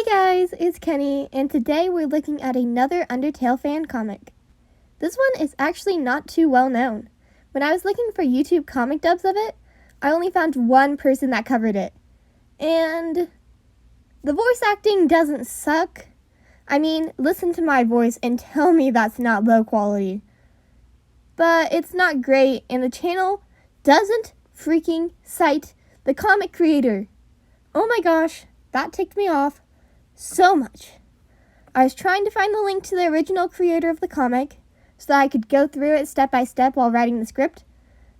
guys, it's Kenny, and today we're looking at another Undertale fan comic. This one is actually not too well known. When I was looking for YouTube comic dubs of it, I only found one person that covered it. And the voice acting doesn't suck. I mean, listen to my voice and tell me that's not low quality. But it's not great, and the channel doesn't freaking cite the comic creator. Oh my gosh, that ticked me off so much. I was trying to find the link to the original creator of the comic so that I could go through it step by step while writing the script,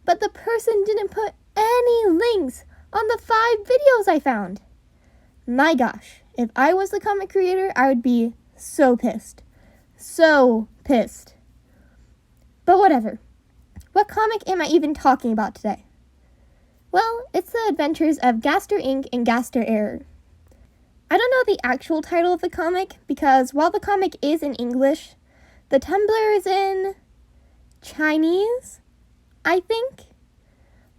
but the person didn't put any links on the 5 videos I found. My gosh, if I was the comic creator, I would be so pissed. So pissed. But whatever. What comic am I even talking about today? Well, it's the adventures of Gaster Inc. and Gaster Error. I don't know the actual title of the comic because while the comic is in English, the Tumblr is in Chinese, I think.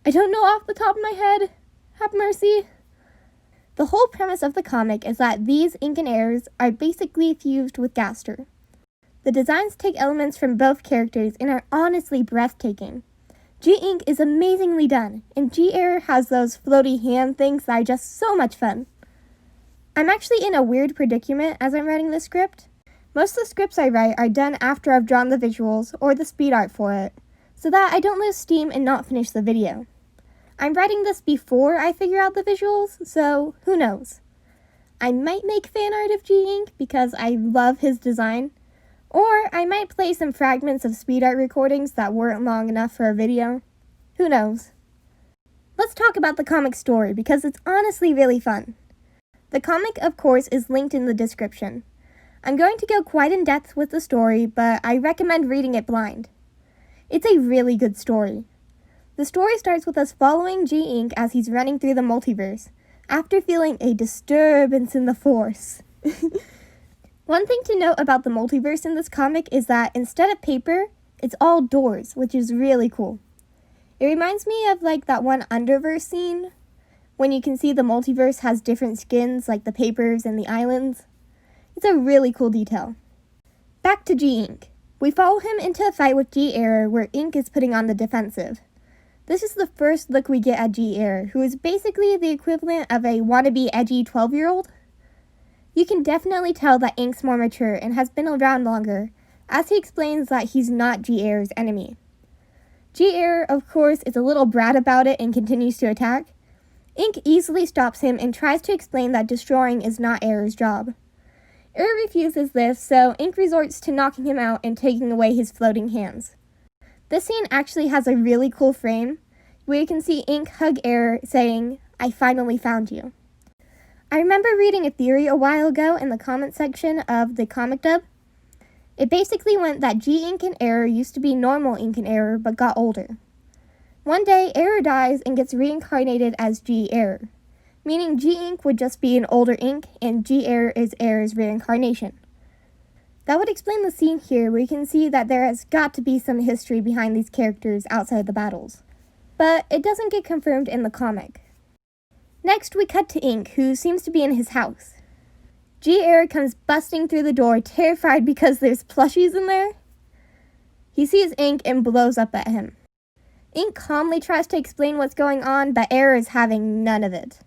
I don't know off the top of my head. Have mercy. The whole premise of the comic is that these ink and errors are basically fused with Gaster. The designs take elements from both characters and are honestly breathtaking. G-Ink is amazingly done, and G-Error has those floaty hand things that are just so much fun. I'm actually in a weird predicament as I'm writing this script. Most of the scripts I write are done after I've drawn the visuals or the speed art for it, so that I don't lose steam and not finish the video. I'm writing this before I figure out the visuals, so who knows. I might make fan art of G-Ink because I love his design, or I might play some fragments of speed art recordings that weren't long enough for a video. Who knows? Let's talk about the comic story because it's honestly really fun. The comic, of course, is linked in the description. I'm going to go quite in depth with the story, but I recommend reading it blind. It's a really good story. The story starts with us following G-Ink as he's running through the multiverse, after feeling a disturbance in the Force. One thing to note about the multiverse in this comic is that instead of paper, it's all doors, which is really cool. It reminds me of like that one Underverse scene, when you can see the multiverse has different skins like the papers and the islands. It's a really cool detail. Back to G-Ink. We follow him into a fight with G-Error where Ink is putting on the defensive. This is the first look we get at G-Error, who is basically the equivalent of a wannabe edgy 12-year-old. You can definitely tell that Ink's more mature and has been around longer, as he explains that he's not G-Error's enemy. G-Error, of course, is a little brat about it and continues to attack. Ink easily stops him and tries to explain that destroying is not Error's job. Error refuses this, so Ink resorts to knocking him out and taking away his floating hands. This scene actually has a really cool frame, where you can see Ink hug Error saying, "I finally found you." I remember reading a theory a while ago in the comment section of the comic dub. It basically went that G-Ink and Error used to be normal Ink and Error, but got older. One day, Error dies and gets reincarnated as G-Error, meaning G-Ink would just be an older Ink, and G-Error is Error's reincarnation. That would explain the scene here where you can see that there has got to be some history behind these characters outside the battles. But it doesn't get confirmed in the comic. Next, we cut to Ink, who seems to be in his house. G-Error comes busting through the door, terrified because there's plushies in there. He sees Ink and blows up at him. Ink calmly tries to explain what's going on, but Error is having none of it.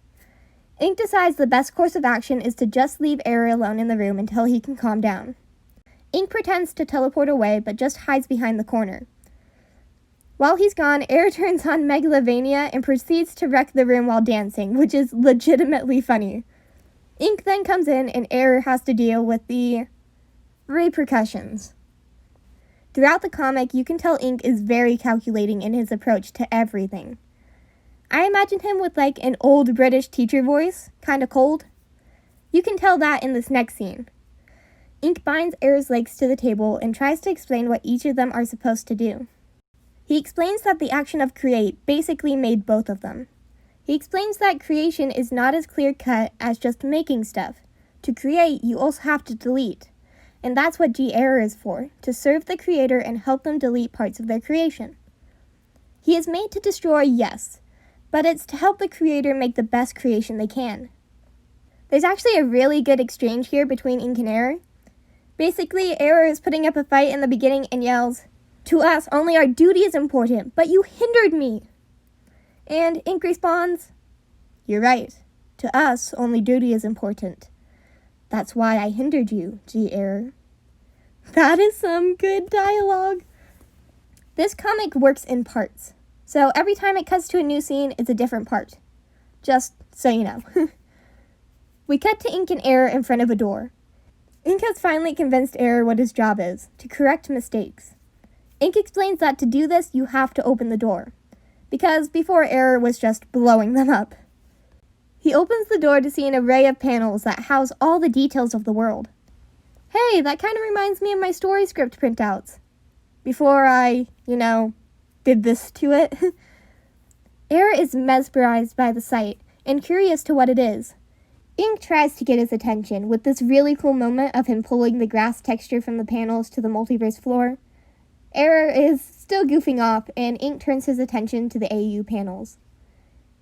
Ink decides the best course of action is to just leave Error alone in the room until he can calm down. Ink pretends to teleport away, but just hides behind the corner. While he's gone, Error turns on Megalovania and proceeds to wreck the room while dancing, which is legitimately funny. Ink then comes in and Error has to deal with the repercussions. Throughout the comic, you can tell Ink is very calculating in his approach to everything. I imagine him with like an old British teacher voice, kinda cold. You can tell that in this next scene. Ink binds Error's legs to the table and tries to explain what each of them are supposed to do. He explains that the action of create basically made both of them. He explains that creation is not as clear-cut as just making stuff. To create, you also have to delete. And that's what G-Error is for, to serve the creator and help them delete parts of their creation. He is made to destroy, yes, but it's to help the creator make the best creation they can. There's actually a really good exchange here between Ink and Error. Basically, Error is putting up a fight in the beginning and yells, "To us, only our duty is important, but you hindered me." And Ink responds, "You're right. To us, only duty is important. That's why I hindered you, G. Error." That is some good dialogue. This comic works in parts, so every time it cuts to a new scene, it's a different part. Just so you know. We cut to Ink and Error in front of a door. Ink has finally convinced Error what his job is, to correct mistakes. Ink explains that to do this, you have to open the door, because before Error was just blowing them up. He opens the door to see an array of panels that house all the details of the world. Hey, that kind of reminds me of my story script printouts. Before I, did this to it. Error is mesmerized by the sight and curious to what it is. Ink tries to get his attention with this really cool moment of him pulling the grass texture from the panels to the multiverse floor. Error is still goofing off, and Ink turns his attention to the AU panels.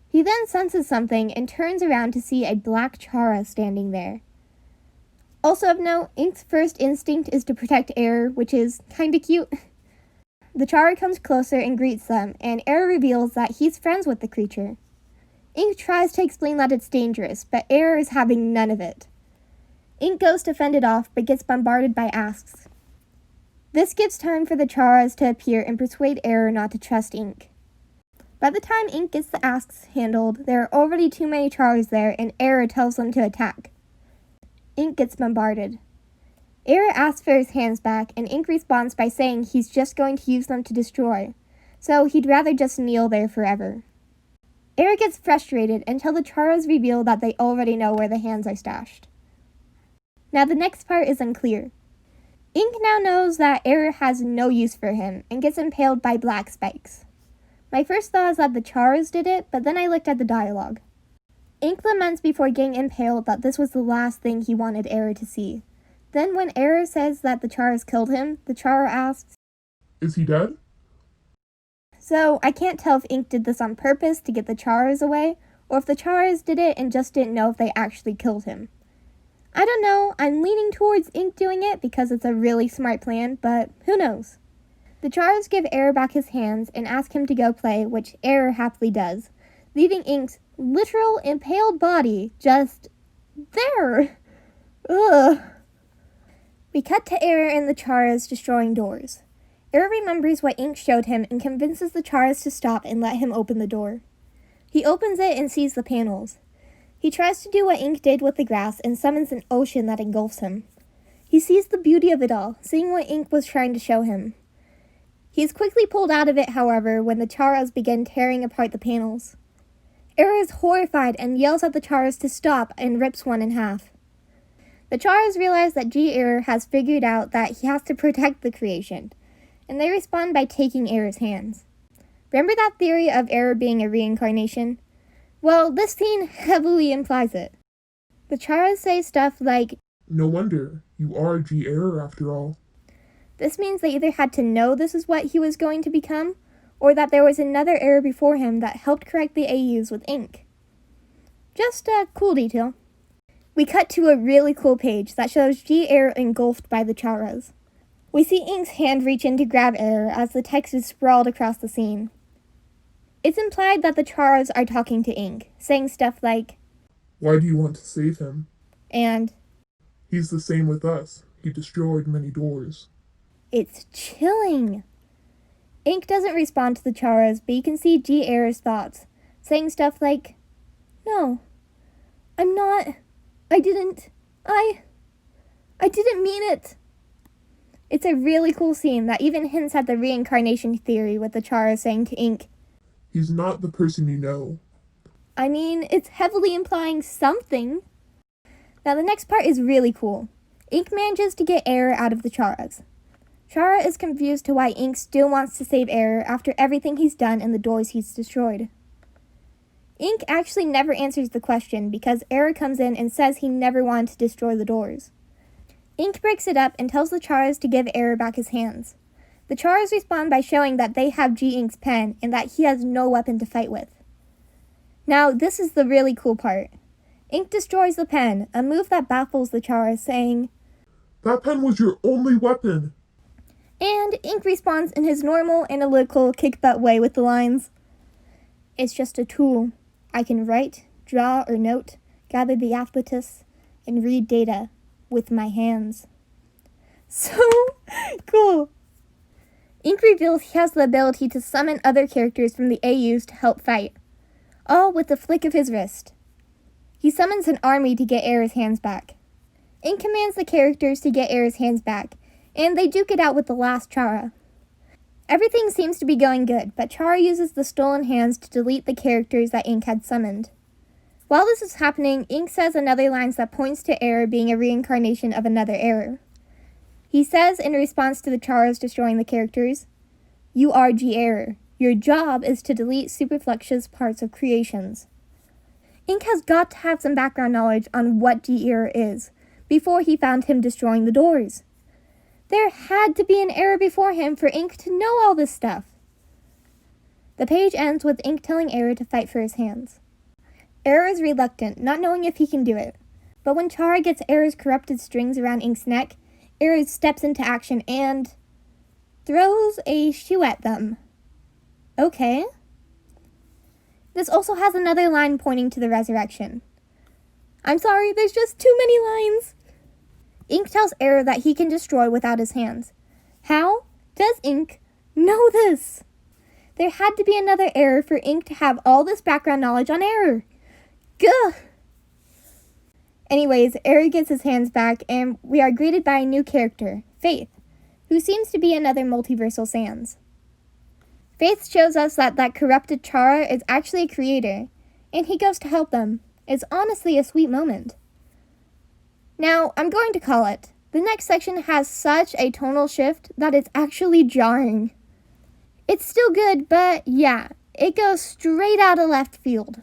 He then senses something and turns around to see a black Chara standing there. Also of note, Ink's first instinct is to protect Error, which is kinda cute. The Chara comes closer and greets them, and Error reveals that he's friends with the creature. Ink tries to explain that it's dangerous, but Error is having none of it. Ink goes to fend it off, but gets bombarded by asks. This gives time for the Charas to appear and persuade Error not to trust Ink. By the time Ink gets the asks handled, there are already too many Charas there, and Error tells them to attack. Ink gets bombarded. Error asks for his hands back, and Ink responds by saying he's just going to use them to destroy, so he'd rather just kneel there forever. Error gets frustrated until the Charas reveal that they already know where the hands are stashed. Now the next part is unclear. Ink now knows that Error has no use for him and gets impaled by black spikes. My first thought is that the Charas did it, but then I looked at the dialogue. Ink laments before getting impaled that this was the last thing he wanted Error to see. Then when Error says that the Charas killed him, the Chara asks, "Is he dead?" So I can't tell if Ink did this on purpose to get the Charas away, or if the Charas did it and just didn't know if they actually killed him. I don't know, I'm leaning towards Ink doing it because it's a really smart plan, but who knows? The Charas give Error back his hands and ask him to go play, which Error happily does, leaving Ink's literal impaled body just there. Ugh. We cut to Error and the Charas destroying doors. Error remembers what Ink showed him and convinces the Charas to stop and let him open the door. He opens it and sees the panels. He tries to do what Ink did with the grass and summons an ocean that engulfs him. He sees the beauty of it all, seeing what Ink was trying to show him. He is quickly pulled out of it, however, when the Charas begin tearing apart the panels. Error is horrified and yells at the Charas to stop and rips one in half. The Charas realize that G. Error has figured out that he has to protect the creation, and they respond by taking Error's hands. Remember that theory of Error being a reincarnation? Well, this scene heavily implies it. The Charas say stuff like, "No wonder, you are G. Error after all." This means they either had to know this is what he was going to become, or that there was another Error before him that helped correct the AUs with Ink. Just a cool detail. We cut to a really cool page that shows G. Error engulfed by the Charas. We see Ink's hand reach in to grab Error as the text is sprawled across the scene. It's implied that the Charas are talking to Ink, saying stuff like, "Why do you want to save him?" and, "He's the same with us. He destroyed many doors." It's chilling. Ink doesn't respond to the Charas, but you can see G. Error's thoughts, saying stuff like, "No, I'm not, I didn't mean it." It's a really cool scene that even hints at the reincarnation theory with the Charas saying to Ink, "He's not the person you know." I mean, it's heavily implying something. Now the next part is really cool. Ink manages to get Error out of the Charas. Chara is confused to why Ink still wants to save Error after everything he's done and the doors he's destroyed. Ink actually never answers the question because Error comes in and says he never wanted to destroy the doors. Ink breaks it up and tells the Charas to give Error back his hands. The Charas respond by showing that they have G. Ink's pen and that he has no weapon to fight with. Now, this is the really cool part. Ink destroys the pen, a move that baffles the Chara, saying, "That pen was your only weapon." And Ink responds in his normal, analytical, kick-butt way with the lines, "It's just a tool. I can write, draw, or note, gather the afflatus, and read data with my hands." So cool. Ink reveals he has the ability to summon other characters from the AUs to help fight, all with the flick of his wrist. He summons an army to get Era's hands back. Ink commands the characters to get Era's hands back, and they duke it out with the last Chara. Everything seems to be going good, but Chara uses the stolen hands to delete the characters that Ink had summoned. While this is happening, Ink says another line that points to Era being a reincarnation of another Era. He says in response to the Charas destroying the characters, "You are G-Error. Your job is to delete Superflux's parts of creations." Ink has got to have some background knowledge on what G-Error is before he found him destroying the doors. There had to be an error before him for Ink to know all this stuff. The page ends with Ink telling Era to fight for his hands. Era is reluctant, not knowing if he can do it. But when Chara gets Era's corrupted strings around Ink's neck, Era steps into action and throws a shoe at them. Okay. This also has another line pointing to the resurrection. I'm sorry, there's just too many lines. Ink tells Era that he can destroy without his hands. How does Ink know this? There had to be another Era for Ink to have all this background knowledge on Era. Gah! Anyways, Era gets his hands back, and we are greeted by a new character, Faith, who seems to be another multiversal Sans. Faith shows us that corrupted Chara is actually a creator, and he goes to help them. It's honestly a sweet moment. Now, I'm going to call it. The next section has such a tonal shift that it's actually jarring. It's still good, but yeah, it goes straight out of left field.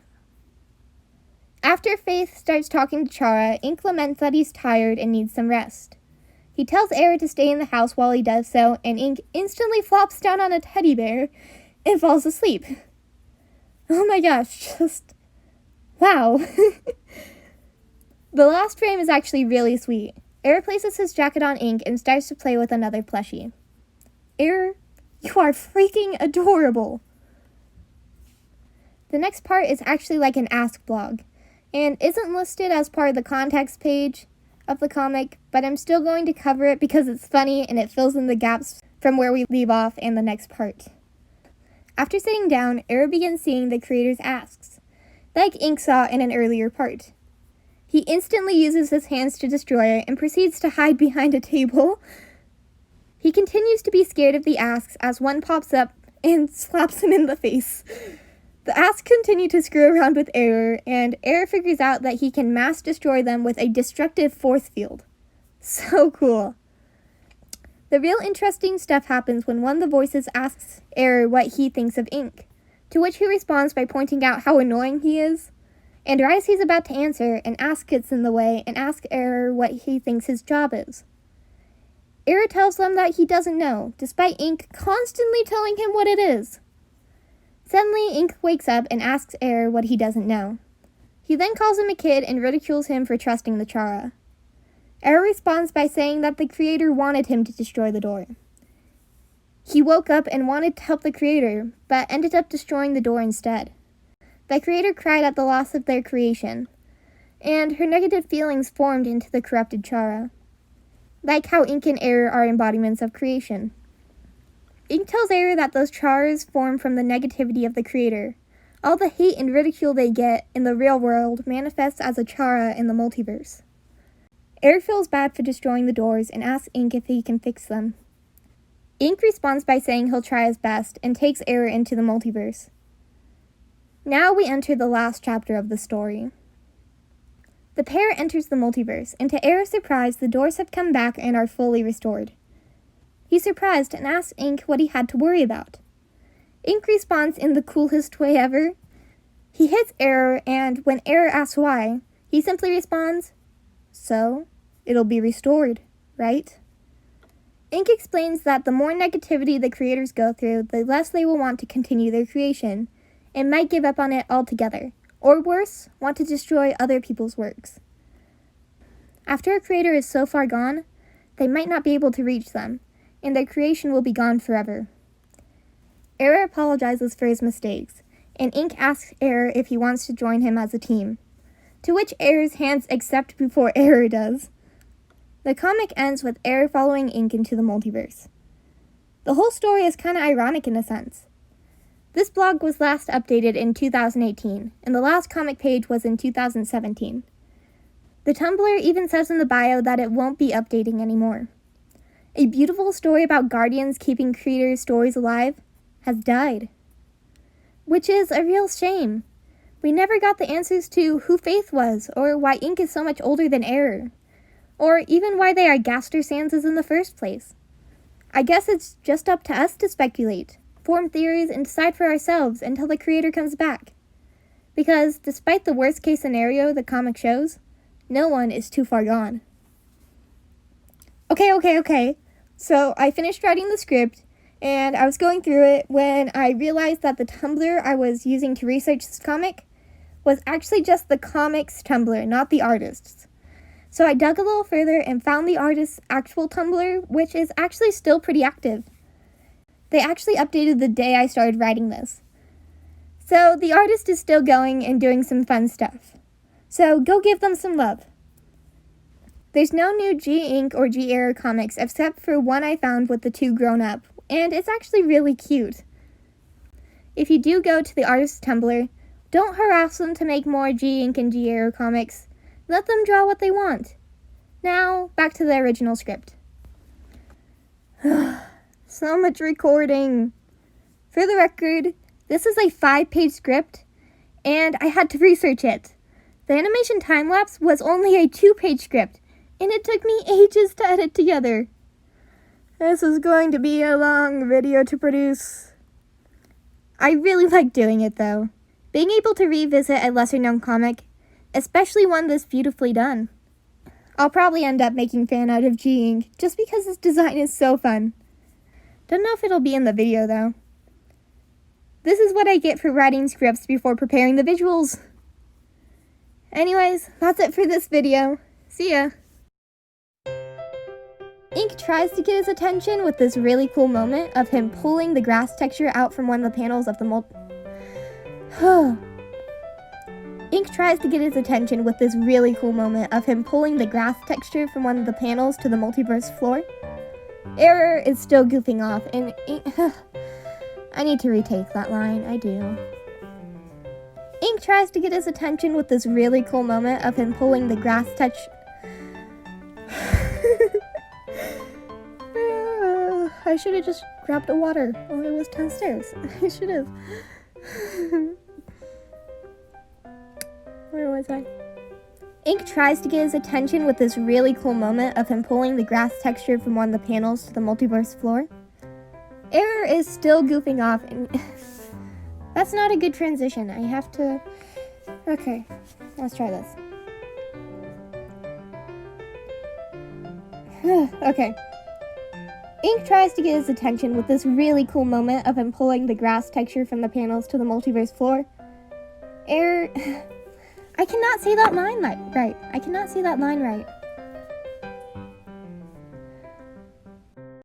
After Faith starts talking to Chara, Ink laments that he's tired and needs some rest. He tells Era to stay in the house while he does so, and Ink instantly flops down on a teddy bear and falls asleep. Oh my gosh, just wow. The last frame is actually really sweet. Era places his jacket on Ink and starts to play with another plushie. Era, you are freaking adorable. The next part is actually like an Ask blog, and isn't listed as part of the context page of the comic, but I'm still going to cover it because it's funny and it fills in the gaps from where we leave off in the next part. After sitting down, Era begins seeing the creator's asks, like Ink saw in an earlier part. He instantly uses his hands to destroy it and proceeds to hide behind a table. He continues to be scared of the asks as one pops up and slaps him in the face. The asks continue to screw around with Era, and Era figures out that he can mass destroy them with a destructive force field. So cool. The real interesting stuff happens when one of the voices asks Era what he thinks of Ink, to which he responds by pointing out how annoying he is. And right as he's about to answer, an ask gets in the way and asks Era what he thinks his job is. Era tells them that he doesn't know, despite Ink constantly telling him what it is. Suddenly, Ink wakes up and asks Era what he doesn't know. He then calls him a kid and ridicules him for trusting the Chara. Era responds by saying that the creator wanted him to destroy the door. He woke up and wanted to help the creator, but ended up destroying the door instead. The creator cried at the loss of their creation, and her negative feelings formed into the corrupted Chara. Like how Ink and Era are embodiments of creation. Ink tells Era that those Charas form from the negativity of the creator. All the hate and ridicule they get in the real world manifests as a Chara in the multiverse. Era feels bad for destroying the doors and asks Ink if he can fix them. Ink responds by saying he'll try his best and takes Era into the multiverse. Now we enter the last chapter of the story. The pair enters the multiverse, and to Era's surprise, the doors have come back and are fully restored. He's surprised and asks Ink what he had to worry about. Ink responds in the coolest way ever. He hits Era, and when Era asks why, he simply responds, "So, it'll be restored, right?" Ink explains that the more negativity the creators go through, the less they will want to continue their creation, and might give up on it altogether, or worse, want to destroy other people's works. After a creator is so far gone, they might not be able to reach them, and their creation will be gone forever. Error apologizes for his mistakes, and Ink asks Error if he wants to join him as a team, to which Error's hands accept before Error does. The comic ends with Error following Ink into the multiverse. The whole story is kind of ironic in a sense. This blog was last updated in 2018, and the last comic page was in 2017. The Tumblr even says in the bio that it won't be updating anymore. A beautiful story about guardians keeping creators' stories alive has died. Which is a real shame. We never got the answers to who Faith was, or why Ink is so much older than Error, or even why they are Gaster Sanses in the first place. I guess it's just up to us to speculate, form theories, and decide for ourselves until the creator comes back. Because, despite the worst-case scenario the comic shows, no one is too far gone. Okay. So, I finished writing the script, and I was going through it when I realized that the Tumblr I was using to research this comic was actually just the comic's Tumblr, not the artist's. So I dug a little further and found the artist's actual Tumblr, which is actually still pretty active. They actually updated the day I started writing this. So the artist is still going and doing some fun stuff. So go give them some love. There's no new G-Ink or G-Error comics except for one I found with the two grown up, and it's actually really cute. If you do go to the artist's Tumblr, don't harass them to make more G-Ink and G-Error comics. Let them draw what they want. Now, back to the original script. So much recording. For the record, this is a 5-page script, and I had to research it. The animation time-lapse was only a 2-page script, and it took me ages to edit together. This is going to be a long video to produce. I really like doing it, though. Being able to revisit a lesser-known comic, especially one this beautifully done. I'll probably end up making fan art of G-Ink, just because his design is so fun. Don't know if it'll be in the video, though. This is what I get for writing scripts before preparing the visuals. Anyways, that's it for this video. See ya! Ink tries to get his attention with this really cool moment of him pulling the grass texture out from one of the panels of the Ink tries to get his attention with this really cool moment of him pulling the grass texture from one of the panels to the multiverse floor. Error is still goofing off, and I need to retake that line, I do. Ink tries to get his attention with this really cool moment of him pulling the grass texture. I should have just grabbed a water while I was downstairs. I should have. Where was I? Ink tries to get his attention with this really cool moment of him pulling the grass texture from one of the panels to the multiverse floor. Error is still goofing off, and that's not a good transition. I have to... Okay, let's try this. Okay. Ink tries to get his attention with this really cool moment of him pulling the grass texture from the panels to the multiverse floor. Error... I cannot say that line right. I cannot say that line right.